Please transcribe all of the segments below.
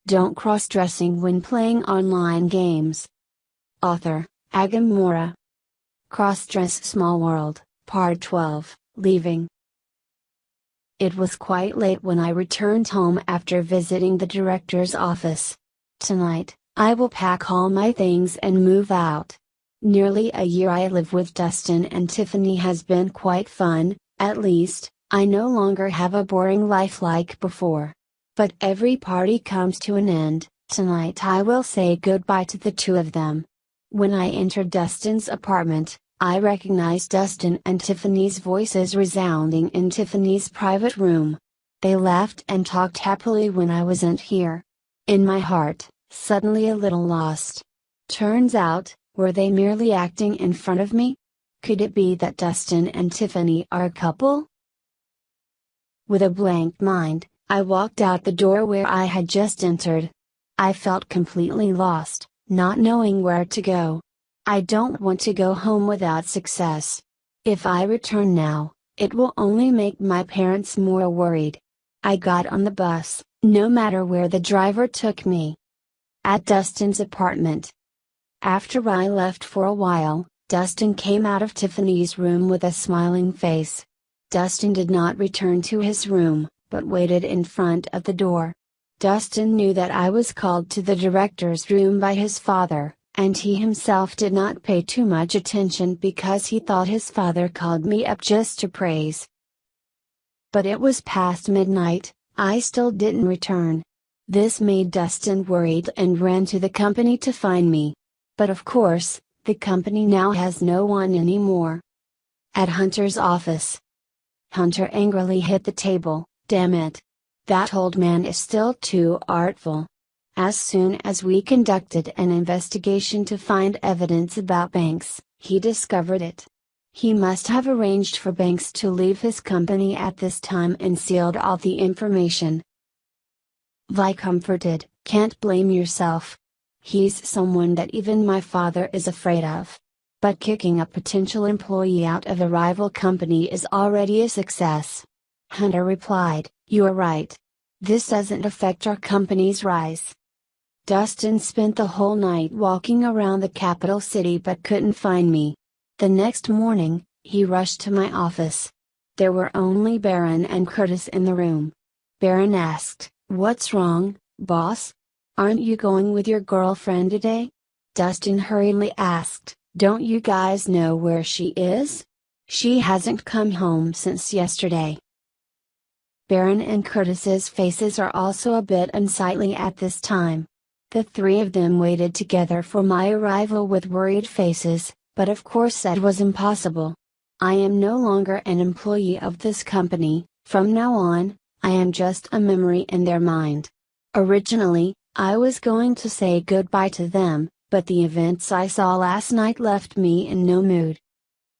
Don't cross-dressing when playing online games. Author, Agam Mora. Crossdress Small World, Part 12, Leaving. It was quite late when I returned home after visiting the director's office. Tonight, I will pack all my things and move out. Nearly a year I live with Dustin and Tiffany has been quite fun, at least, I no longer have a boring life like before. But every party comes to an end. Tonight I will say goodbye to the two of them. When I entered Dustin's apartment, I recognized Dustin and Tiffany's voices resounding in Tiffany's private room. They laughed and talked happily when I wasn't here. In my heart, suddenly a little lost. Turns out, were they merely acting in front of me? Could it be that Dustin and Tiffany are a couple? With a blank mind, I walked out the door where I had just entered. I felt completely lost, not knowing where to go. I don't want to go home without success. If I return now, it will only make my parents more worried. I got on the bus, no matter where the driver took me. At Dustin's apartment. After I left for a while, Dustin came out of Tiffany's room with a smiling face. Dustin did not return to his room, but waited in front of the door. Dustin knew that I was called to the director's room by his father, and he himself did not pay too much attention because he thought his father called me up just to praise. But it was past midnight, I still didn't return. This made Dustin worried and ran to the company to find me. But of course, the company now has no one anymore. At Hunter's office. Hunter angrily hit the table. Damn it! That old man is still too artful. As soon as we conducted an investigation to find evidence about Banks, he discovered it. He must have arranged for Banks to leave his company at this time and sealed all the information. Vi comforted, can't blame yourself. He's someone that even my father is afraid of. But kicking a potential employee out of a rival company is already a success. Hunter replied, "You are right. This doesn't affect our company's rise." Dustin spent the whole night walking around the capital city but couldn't find me. The next morning, he rushed to my office. There were only Baron and Curtis in the room. Baron asked, "What's wrong, boss? Aren't you going with your girlfriend today?" Dustin hurriedly asked, "Don't you guys know where she is? She hasn't come home since yesterday." Baron and Curtis's faces are also a bit unsightly at this time. The three of them waited together for my arrival with worried faces, but of course that was impossible. I am no longer an employee of this company. From now on, I am just a memory in their mind. Originally, I was going to say goodbye to them, but the events I saw last night left me in no mood.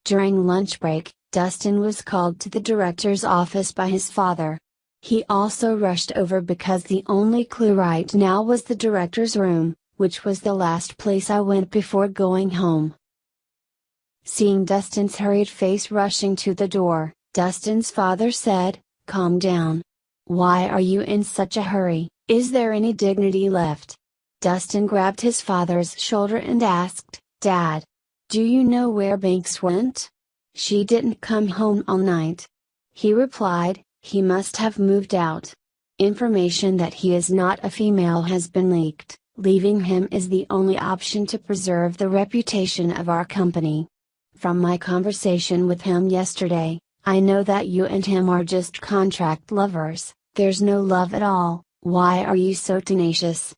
During lunch break, Dustin was called to the director's office by his father. He also rushed over because the only clue right now was the director's room, which was the last place I went before going home. Seeing Dustin's hurried face rushing to the door, Dustin's father said, "Calm down. Why are you in such a hurry? Is there any dignity left?" Dustin grabbed his father's shoulder and asked, "Dad, do you know where Banks went? She didn't come home all night." He replied, "He must have moved out. Information that he is not a female has been leaked. Leaving him is the only option to preserve the reputation of our company. From my conversation with him yesterday, I know that you and him are just contract lovers. There's no love at all. Why are you so tenacious?"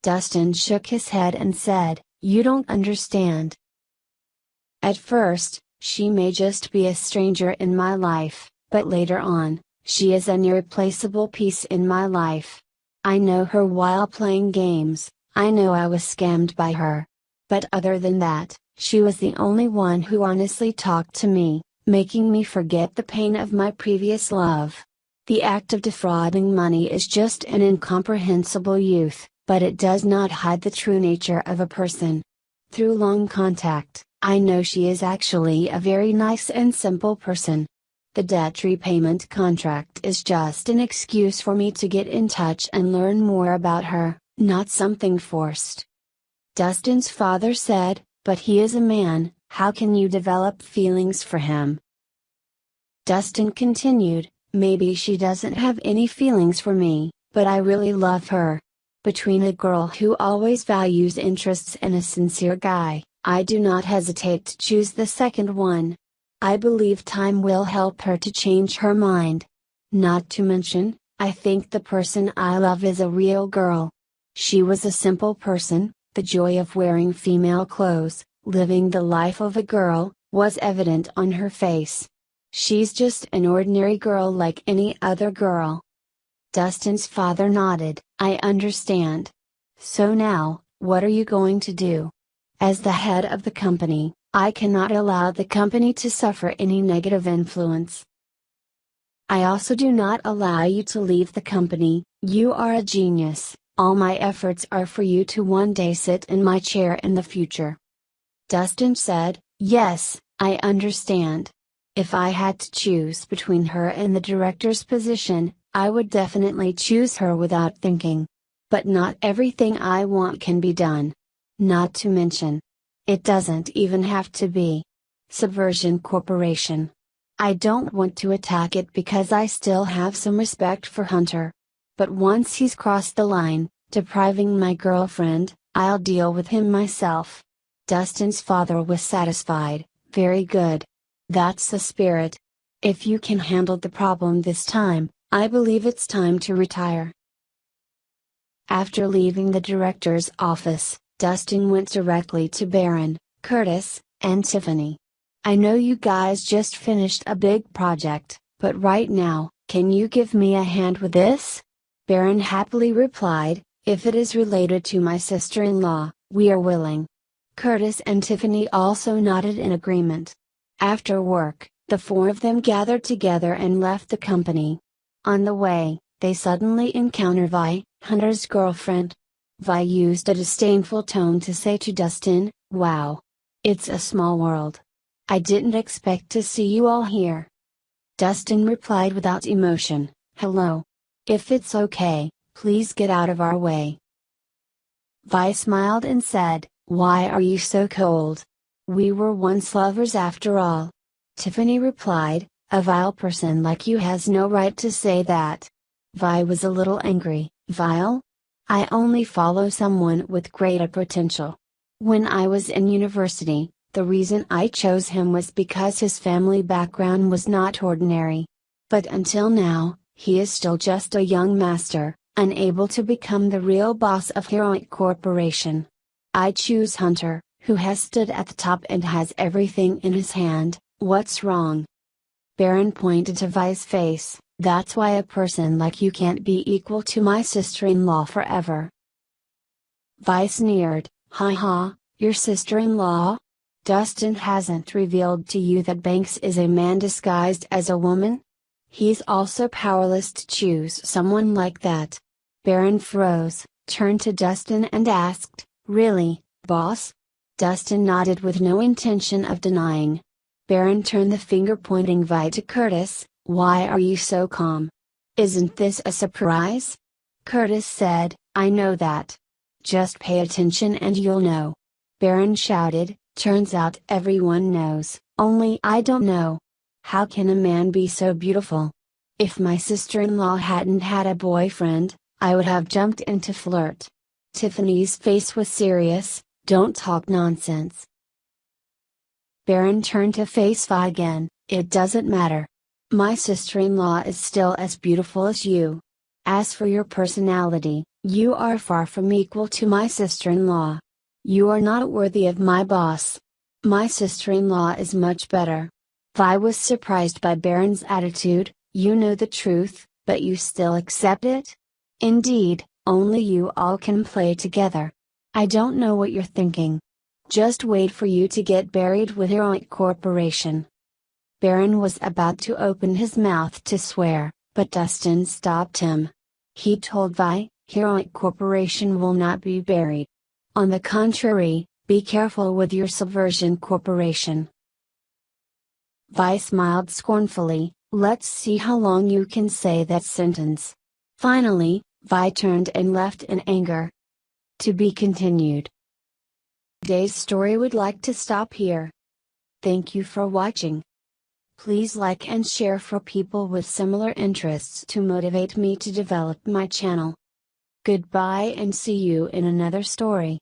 Dustin shook his head and said, "You don't understand. At first, she may just be a stranger in my life, but later on, she is an irreplaceable piece in my life. I know her while playing games, I know I was scammed by her. But other than that, she was the only one who honestly talked to me, making me forget the pain of my previous love. The act of defrauding money is just an incomprehensible youth, but it does not hide the true nature of a person. Through long contact, I know she is actually a very nice and simple person. The debt repayment contract is just an excuse for me to get in touch and learn more about her, not something forced. Dustin's father said, but he is a man, how can you develop feelings for him? Dustin continued, maybe she doesn't have any feelings for me, but I really love her. Between a girl who always values interests and a sincere guy, I do not hesitate to choose the second one. I believe time will help her to change her mind. Not to mention, I think the person I love is a real girl. She was a simple person, the joy of wearing female clothes, living the life of a girl, was evident on her face. She's just an ordinary girl like any other girl. Dustin's father nodded, I understand. So now, what are you going to do? As the head of the company, I cannot allow the company to suffer any negative influence. I also do not allow you to leave the company, you are a genius, all my efforts are for you to one day sit in my chair in the future. Dustin said, yes, I understand. If I had to choose between her and the director's position, I would definitely choose her without thinking. But not everything I want can be done. Not to mention, it doesn't even have to be Subversion Corporation. I don't want to attack it because I still have some respect for Hunter. But once he's crossed the line, depriving my girlfriend, I'll deal with him myself. Dustin's father was satisfied, very good. That's the spirit. If you can handle the problem this time, I believe it's time to retire. After leaving the director's office, Dustin went directly to Baron, Curtis, and Tiffany. I know you guys just finished a big project, but right now, can you give me a hand with this? Baron happily replied, if it is related to my sister-in-law, we are willing. Curtis and Tiffany also nodded in agreement. After work, the four of them gathered together and left the company. On the way, they suddenly encounter Vi, Hunter's girlfriend. Vi used a disdainful tone to say to Dustin, wow. It's a small world. I didn't expect to see you all here. Dustin replied without emotion, hello. If it's okay, please get out of our way. Vi smiled and said, why are you so cold? We were once lovers after all. Tiffany replied, a vile person like you has no right to say that. Vi was a little angry, vile? I only follow someone with greater potential. When I was in university, the reason I chose him was because his family background was not ordinary. But until now, he is still just a young master, unable to become the real boss of Heroic Corporation. I choose Hunter, who has stood at the top and has everything in his hand. What's wrong? Baron pointed to Vi's face, that's why a person like you can't be equal to my sister-in-law forever. Vi sneered, ha, your sister-in-law? Dustin hasn't revealed to you that Banks is a man disguised as a woman? He's also powerless to choose someone like that. Baron froze, turned to Dustin and asked, really, boss? Dustin nodded with no intention of denying. Baron turned the finger pointing Vi to Curtis, why are you so calm? Isn't this a surprise? Curtis said, I know that. Just pay attention and you'll know. Baron shouted, turns out everyone knows, only I don't know. How can a man be so beautiful? If my sister-in-law hadn't had a boyfriend, I would have jumped into flirt. Tiffany's face was serious, don't talk nonsense. Baron turned to face Vi again, it doesn't matter. My sister-in-law is still as beautiful as you. As for your personality, you are far from equal to my sister-in-law. You are not worthy of my boss. My sister-in-law is much better. Vi was surprised by Baron's attitude, you know the truth, but you still accept it? Indeed, only you all can play together. I don't know what you're thinking. Just wait for you to get buried with Heroic Corporation. Baron was about to open his mouth to swear, but Dustin stopped him. He told Vi, Heroic Corporation will not be buried. On the contrary, be careful with your Subversion Corporation. Vi smiled scornfully, Let's see how long you can say that sentence. Finally, Vi turned and left in anger. To be continued. Today's story would like to stop here. Thank you for watching. Please like and share for people with similar interests to motivate me to develop my channel. Goodbye and see you in another story.